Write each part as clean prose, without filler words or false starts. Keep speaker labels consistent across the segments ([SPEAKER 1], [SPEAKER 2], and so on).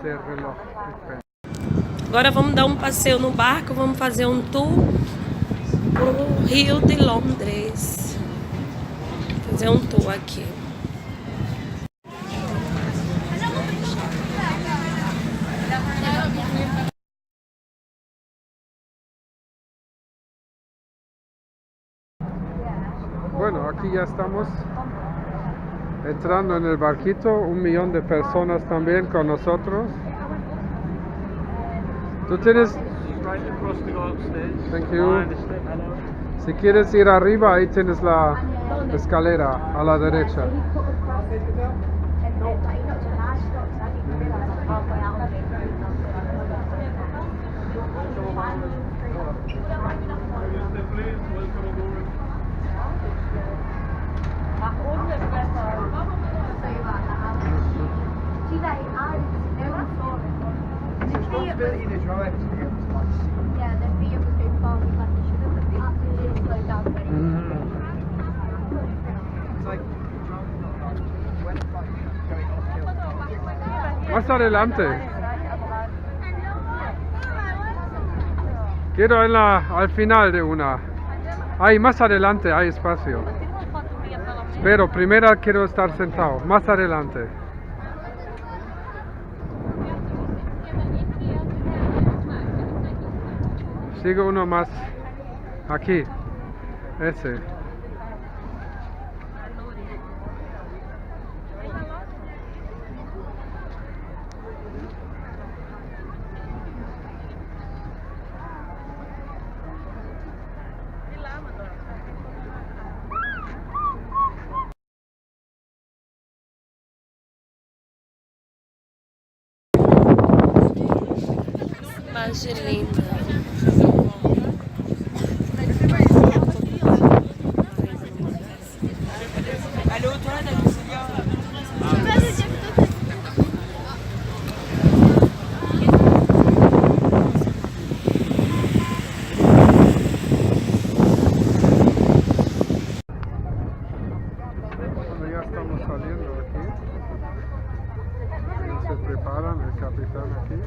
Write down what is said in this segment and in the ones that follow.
[SPEAKER 1] esse reloj.
[SPEAKER 2] Agora vamos dar um passeio no barco, vamos fazer um tour pro Rio de Londres. Fazer um tour aqui.
[SPEAKER 1] Bueno, aquí ya estamos entrando en el barquito, 1 millón de personas también con nosotros. Tú tienes... Thank you. Si quieres ir arriba, ahí tienes la escalera a la derecha. Más adelante. Quiero al final de una. Ahí más adelante hay espacio. Pero primero quiero estar sentado. Más adelante. Sigo uno más. Aquí. Ese.
[SPEAKER 2] Imagem linda.
[SPEAKER 1] Bueno, ya estamos saliendo aquí. Se preparan, el capitán aquí.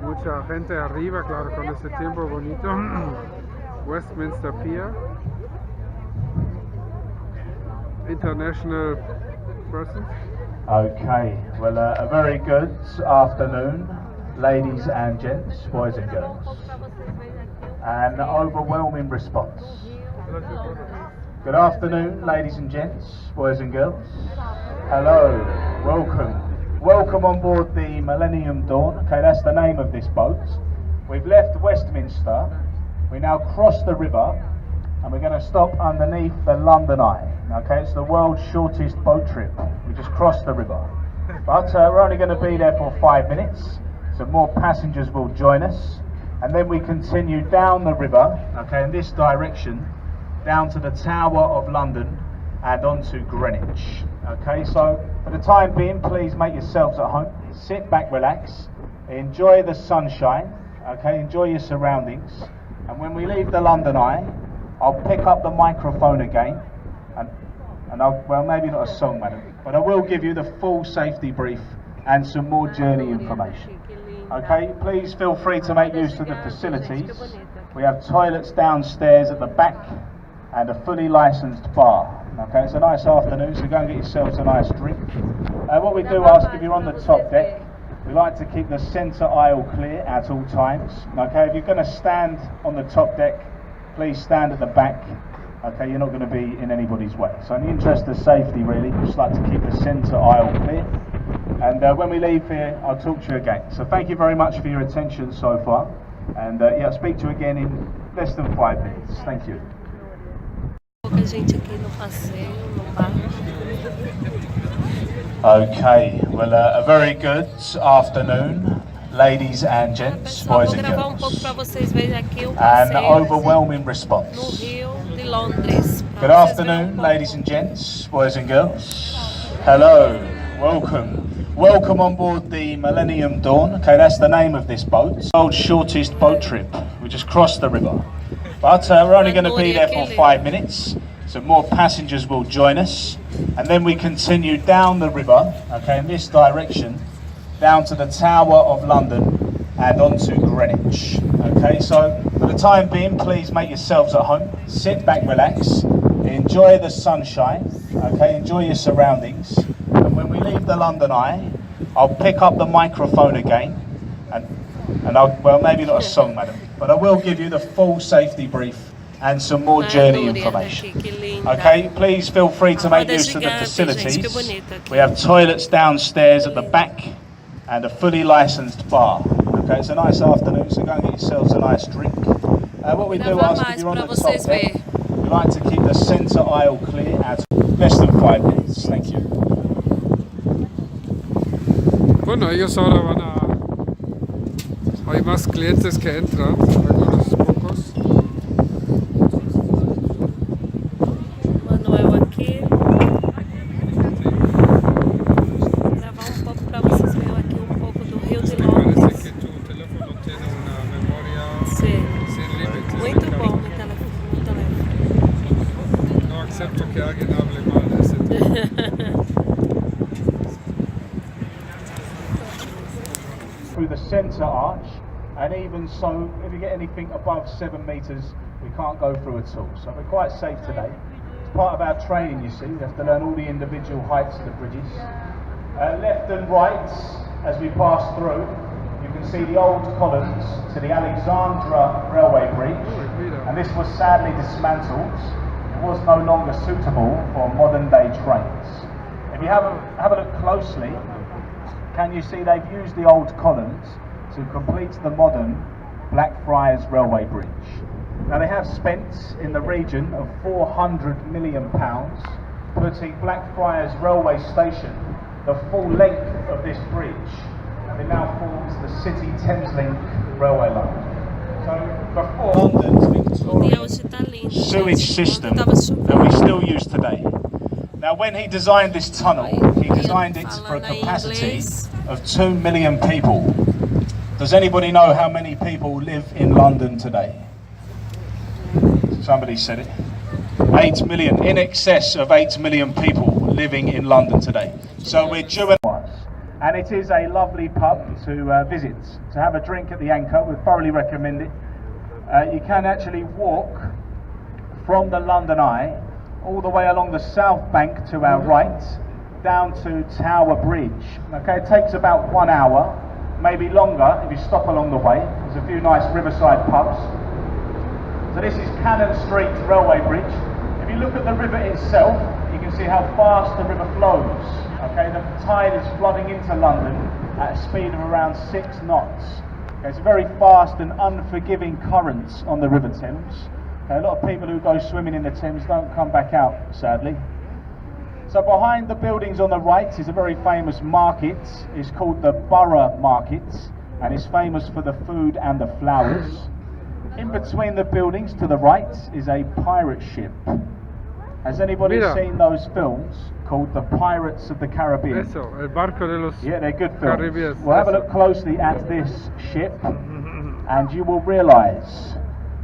[SPEAKER 1] Mucha gente arriba, claro, con ese tiempo bonito. Westminster Pier. International person.
[SPEAKER 3] Okay, well, a very good afternoon, ladies and gents, boys and girls. An overwhelming response. Good afternoon, ladies and gents, boys and girls. Hello, welcome. Welcome on board the Millennium Dawn. Okay, that's the name of this boat. We've left Westminster. We now cross the river and we're going to stop underneath the London Eye. Okay, it's the world's shortest boat trip. We just crossed the river. But we're only going to be there for 5 minutes. So more passengers will join us. And then we continue down the river, okay, in this direction, down to the Tower of London and onto Greenwich. Okay, so for the time being, please make yourselves at home. Sit back, relax, enjoy the sunshine, okay, enjoy your surroundings. And when we leave the London Eye, I'll pick up the microphone again and I'll, well, maybe not a song, madam, but I will give you the full safety brief and some more journey information. Okay, please feel free to make use of the facilities. We have toilets downstairs at the back and a fully licensed bar. Okay, it's a nice afternoon, so go and get yourselves a nice drink. What we do ask, if you're on the top deck, we like to keep the centre aisle clear at all times. Okay, if you're going to stand on the top deck, please stand at the back. Okay, you're not going to be in anybody's way. So in the interest of safety, really, we just like to keep the centre aisle clear. And when we leave here, I'll talk to you again. So thank you very much for your attention so far. And yeah, I'll speak to you again in less than 5 minutes. Thank you.
[SPEAKER 2] Pouca gente aqui no passeio, no barco.
[SPEAKER 3] Okay, well, a very good afternoon, ladies and gents, boys and
[SPEAKER 2] Vou gravar pouco
[SPEAKER 3] girls.
[SPEAKER 2] para vocês verem aqui o
[SPEAKER 3] An
[SPEAKER 2] passeio
[SPEAKER 3] overwhelming
[SPEAKER 2] no
[SPEAKER 3] response.
[SPEAKER 2] Rio de Londres.
[SPEAKER 3] Good afternoon, ladies and gents, boys and girls. Hello, welcome. Welcome on board the Millennium Dawn. Okay, that's the name of this boat. World's shortest boat trip. We just crossed the river. But we're only going to be there for 5 minutes. So more passengers will join us. And then we continue down the river, okay, in this direction, down to the Tower of London and onto Greenwich. Okay, so for the time being, please make yourselves at home, sit back, relax, enjoy the sunshine, okay, enjoy your surroundings, and when we leave the London Eye, I'll pick up the microphone again, and I'll, well, maybe not a song, madam, but I will give you the full safety brief and some more journey information. Okay, please feel free to make use of the facilities. We have toilets downstairs at the back and a fully licensed bar. Okay, it's a nice afternoon, so go and get yourselves a nice drink. What we do ask, if you're on the top deck, we like to keep the centre aisle clear at less than 5 minutes. Thank you.
[SPEAKER 1] Bueno, ellos ahora van a... Hay más clientes que entran, algunos pocos.
[SPEAKER 2] Manuel aqui. Gravar pouco para vocês verem aqui pouco do Rio de Londres.
[SPEAKER 1] Parece que tu teléfono tiene una memoria sin límites.
[SPEAKER 2] Muito bom no telefone.
[SPEAKER 1] No acepto que alguien hable mal de ese teléfono.
[SPEAKER 3] Through the centre arch, and even so, if you get anything above 7 metres, we can't go through at all. So we're quite safe today. It's part of our training, you see. We have to learn all the individual heights of the bridges. Left and right, as we pass through, you can see the old columns to the Alexandra Railway Bridge, and this was sadly dismantled. It was no longer suitable for modern day trains. If you have a look closely, can you see they've used the old columns to complete the modern Blackfriars Railway Bridge. Now they have spent in the region of £400 million putting Blackfriars Railway Station the full length of this bridge, and it now forms the City Thames Link railway line. So before London's Victorian sewage system that we still use today. Now when he designed this tunnel, he designed it for a capacity of 2 million people. Does anybody know how many people live in London today? Somebody said it. 8 million, in excess of 8 million people living in London today. So we're due and it is a lovely pub to visit, to have a drink at the Anchor. We thoroughly recommend it. You can actually walk from the London Eye all the way along the south bank to our right, down to Tower Bridge. Okay, it takes about 1 hour, maybe longer if you stop along the way. There's a few nice riverside pubs. So this is Cannon Street Railway Bridge. If you look at the river itself, you can see how fast the river flows. Okay, the tide is flooding into London at a speed of around 6 knots. Okay, it's a very fast and unforgiving current on the River Thames. Okay, a lot of people who go swimming in the Thames don't come back out, sadly. So behind the buildings on the right is a very famous market. It's called the Borough Markets, and it's famous for the food and the flowers. In between the buildings to the right is a pirate ship. Has anybody seen those films called The Pirates of the Caribbean?
[SPEAKER 1] Eso, el barco de los
[SPEAKER 3] Yeah, they're good films.
[SPEAKER 1] Caribbean.
[SPEAKER 3] We'll have a look closely at this ship, and you will realise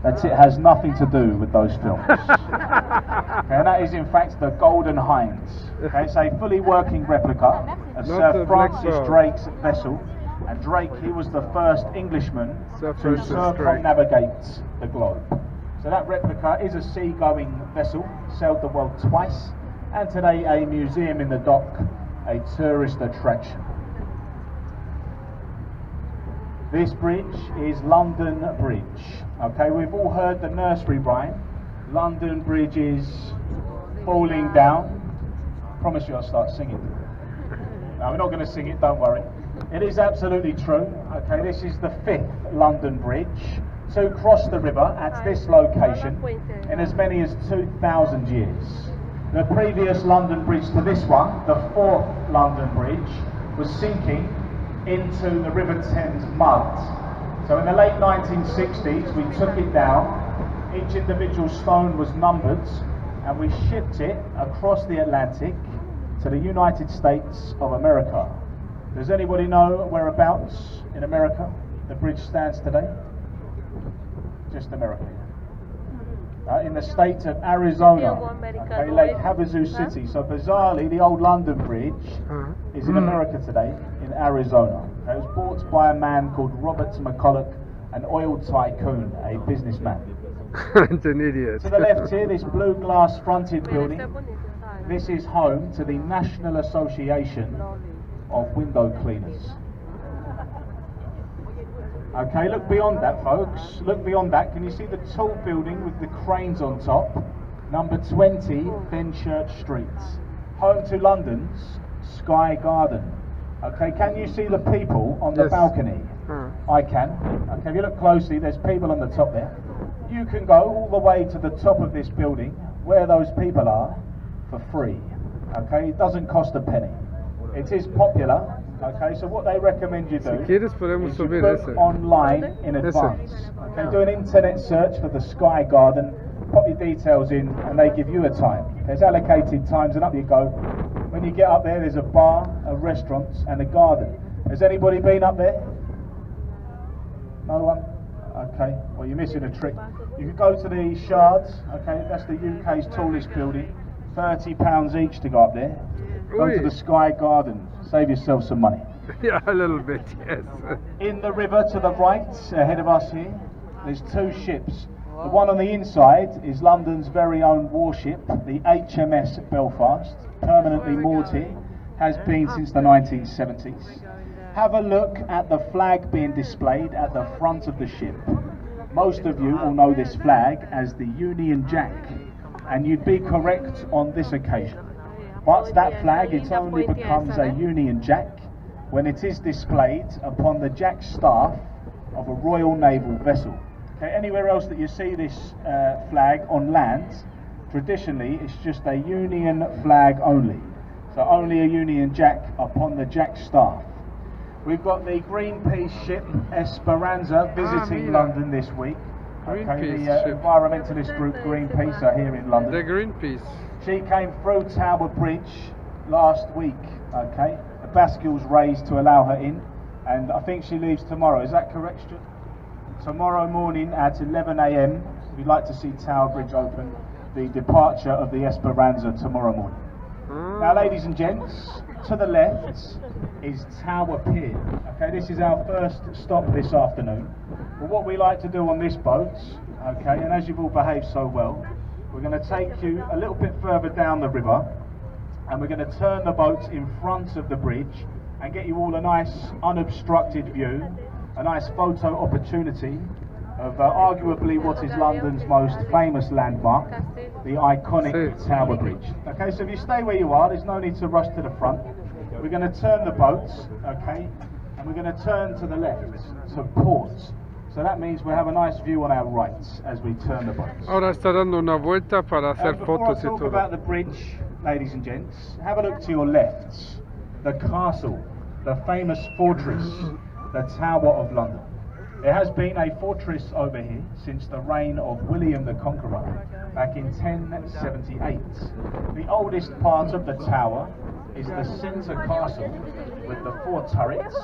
[SPEAKER 3] that it has nothing to do with those films. Okay, and that is in fact the Golden Hinds. Okay, it's a fully working replica of Sir Francis Drake's vessel, and Drake, he was the first Englishman to circumnavigate the globe. So that replica is a sea-going vessel, sailed the world twice, and today a museum in the dock, a tourist attraction. This bridge is London Bridge. Okay, we've all heard the nursery rhyme, London Bridge is falling down. Promise you I'll start singing. No, we're not going to sing it, don't worry. It is absolutely true. Okay, this is the 5th London Bridge to cross the river at this location in as many as 2,000 years. The previous London Bridge to this one, the 4th London Bridge, was sinking into the River Thames mud. So in the late 1960s we took it down, each individual stone was numbered, and we shipped it across the Atlantic to the United States of America. Does anybody know whereabouts in America the bridge stands today? Just America. in the state of Arizona, okay, Lake Havasu City. So bizarrely, the old London Bridge is in America today, in Arizona. Okay, it was bought by a man called Robert McCulloch, an oil tycoon, a businessman.
[SPEAKER 1] It's an idiot.
[SPEAKER 3] To the left here, this blue glass fronted building, this is home to the National Association of Window Cleaners. Okay, look beyond that, folks. Look beyond that. Can you see the tall building with the cranes on top? Number 20, Fenchurch Street. Home to London's Sky Garden. Okay, can you see the people on the balcony? I can. Okay, if you look closely, there's people on the top there. You can go all the way to the top of this building, where those people are, for free. Okay, it doesn't cost a penny. It is popular. Okay, so what they recommend you do is you book online in advance. Okay, do an internet search for the Sky Garden, pop your details in, and they give you a time. There's allocated times, and up you go. When you get up there, there's a bar, a restaurant, and a garden. Has anybody been up there? No one? Okay, well, you're missing a trick. You can go to the Shards. Okay, that's the UK's tallest building. £30 each to go up there. Go to the Sky Garden. Save yourself some money.
[SPEAKER 1] Yeah, a little bit, yes.
[SPEAKER 3] In the river to the right, ahead of us here, there's two ships. The one on the inside is London's very own warship, the HMS Belfast, permanently moored here, has been since the 1970s. Have a look at the flag being displayed at the front of the ship. Most of you will know this flag as the Union Jack, and you'd be correct on this occasion. But that flag, it only becomes a Union Jack when it is displayed upon the jack staff of a Royal Naval vessel. Okay, anywhere else that you see this flag on land, traditionally it's just a Union flag only. So only a Union Jack upon the jack staff. We've got the Greenpeace ship Esperanza visiting London this week. Okay, the environmentalist group Greenpeace are here in London.
[SPEAKER 1] The Greenpeace.
[SPEAKER 3] She came through Tower Bridge last week, okay? The bascule's raised to allow her in, and I think she leaves tomorrow. Is that correct, Stuart? Tomorrow morning at 11 AM, we'd like to see Tower Bridge open, the departure of the Esperanza tomorrow morning. Now, ladies and gents, to the left is Tower Pier. Okay, this is our first stop this afternoon. But what we like to do on this boat, okay, and as you've all behaved so well, we're going to take you a little bit further down the river, and we're going to turn the boat in front of the bridge and get you all a nice unobstructed view, a nice photo opportunity of arguably what is London's most famous landmark, the iconic Tower Bridge. Okay, so if you stay where you are, there's no need to rush to the front. We're going to turn the boat, okay, and we're going to turn to the left, to port. So that means we have a nice view on our right as we turn the boat.
[SPEAKER 1] Ahora está dando una vuelta para hacer fotos y
[SPEAKER 3] talk
[SPEAKER 1] todo.
[SPEAKER 3] About the bridge, ladies and gents, have a look to your left. The castle, the famous fortress, the Tower of London. There has been a fortress over here since the reign of William the Conqueror back in 1078. The oldest part of the tower is the centre castle with the 4 turrets,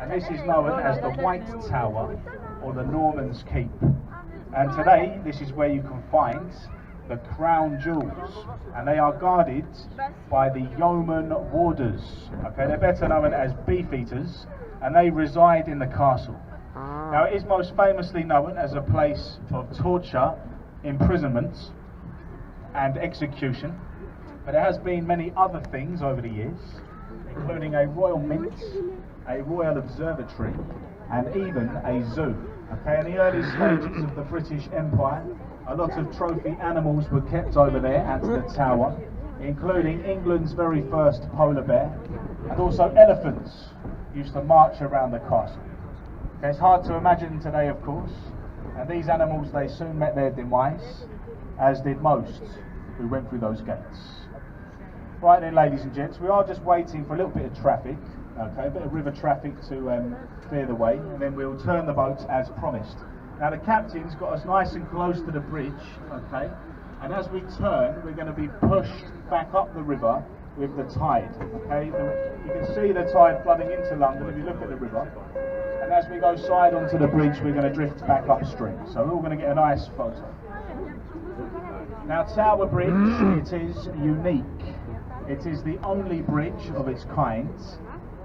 [SPEAKER 3] and this is known as the White Tower or the Norman's Keep. And today this is where you can find the crown jewels, and they are guarded by the yeoman warders. Okay, they're better known as beefeaters, and they reside in the castle. Now, it is most famously known as a place of torture, imprisonment and execution, but there has been many other things over the years, including a royal mint, a royal observatory, and even a zoo. Okay, in the early stages of the British Empire, a lot of trophy animals were kept over there at the tower, including England's very first polar bear, and also elephants used to march around the castle. Okay, it's hard to imagine today, of course, and these animals, they soon met their demise, as did most who went through those gates. Right then, ladies and gents, we are just waiting for a little bit of traffic, okay, a bit of river traffic to clear the way, and then we'll turn the boat as promised. Now, the captain's got us nice and close to the bridge, okay, and as we turn, we're going to be pushed back up the river with the tide, okay. You can see the tide flooding into London if you look at the river, and as we go side onto the bridge, we're going to drift back upstream, so we're all going to get a nice photo. Now Tower Bridge, it is unique. It is the only bridge of its kind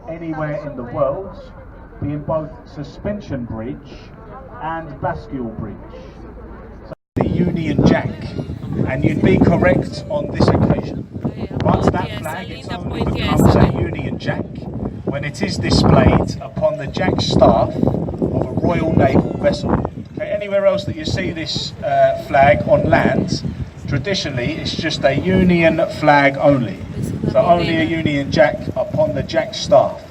[SPEAKER 3] anywhere in the world, being both suspension bridge and bascule bridge. So the Union Jack, and you'd be correct on this occasion. But that flag, it only becomes a Union Jack when it is displayed upon the jack staff of a Royal Naval vessel. Okay, anywhere else that you see this flag on land, traditionally it's just a Union flag only. So only a Union Jack upon the jack staff.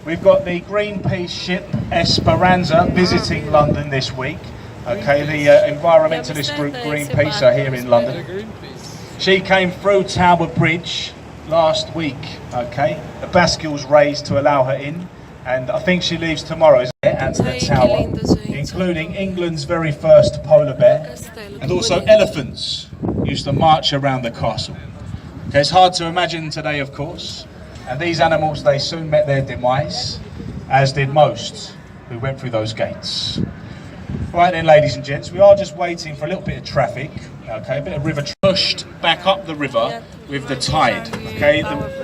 [SPEAKER 3] We've got the Greenpeace ship Esperanza visiting London this week. Okay, the environmentalist group Greenpeace are here in London. She came through Tower Bridge last week. Okay, the bascule's raised to allow her in, and I think she leaves tomorrow at the tower, including England's very first polar bear, and also elephants used to march around the castle. Okay, it's hard to imagine today, of course, and these animals, they soon met their demise, as did most who went through those gates. Right then, ladies and gents, we are just waiting for a little bit of traffic, okay, a bit of river pushed back up the river with the tide, okay.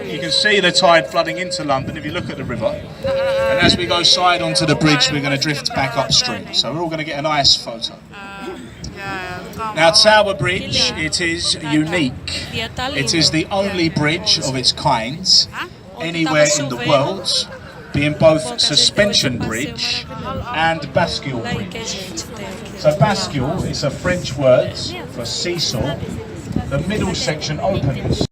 [SPEAKER 3] You can see the tide flooding into London if you look at the river, and as we go side onto the bridge, we're going to drift back upstream, so we're all going to get a nice photo. Now Tower Bridge, it is unique. It is the only bridge of its kind anywhere in the world, being both suspension bridge and bascule bridge. So bascule is a French word for seesaw. The middle section opens.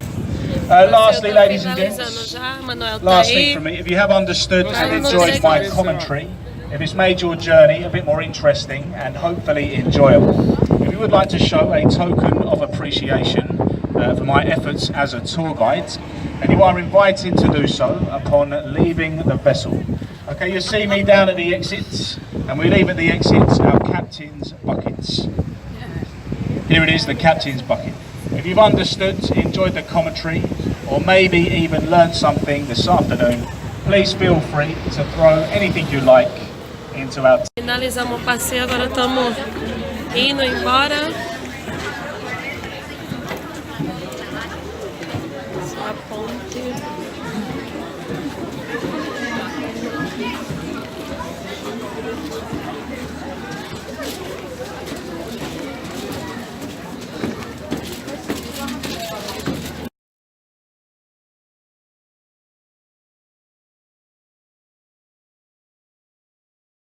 [SPEAKER 3] Lastly, ladies and gents, last thing from me, if you have understood and enjoyed my commentary, if it's made your journey a bit more interesting and hopefully enjoyable, if you would like to show a token of appreciation for my efforts as a tour guide, and you are invited to do so upon leaving the vessel. Okay, you see me down at the exits, and we leave at the exits our captain's buckets. Here it is, the captain's bucket. If you've understood, enjoyed the commentary, or maybe even learned something this afternoon, please feel free to throw anything you like into our...
[SPEAKER 2] Finalizamos o passeio, agora estamos indo embora.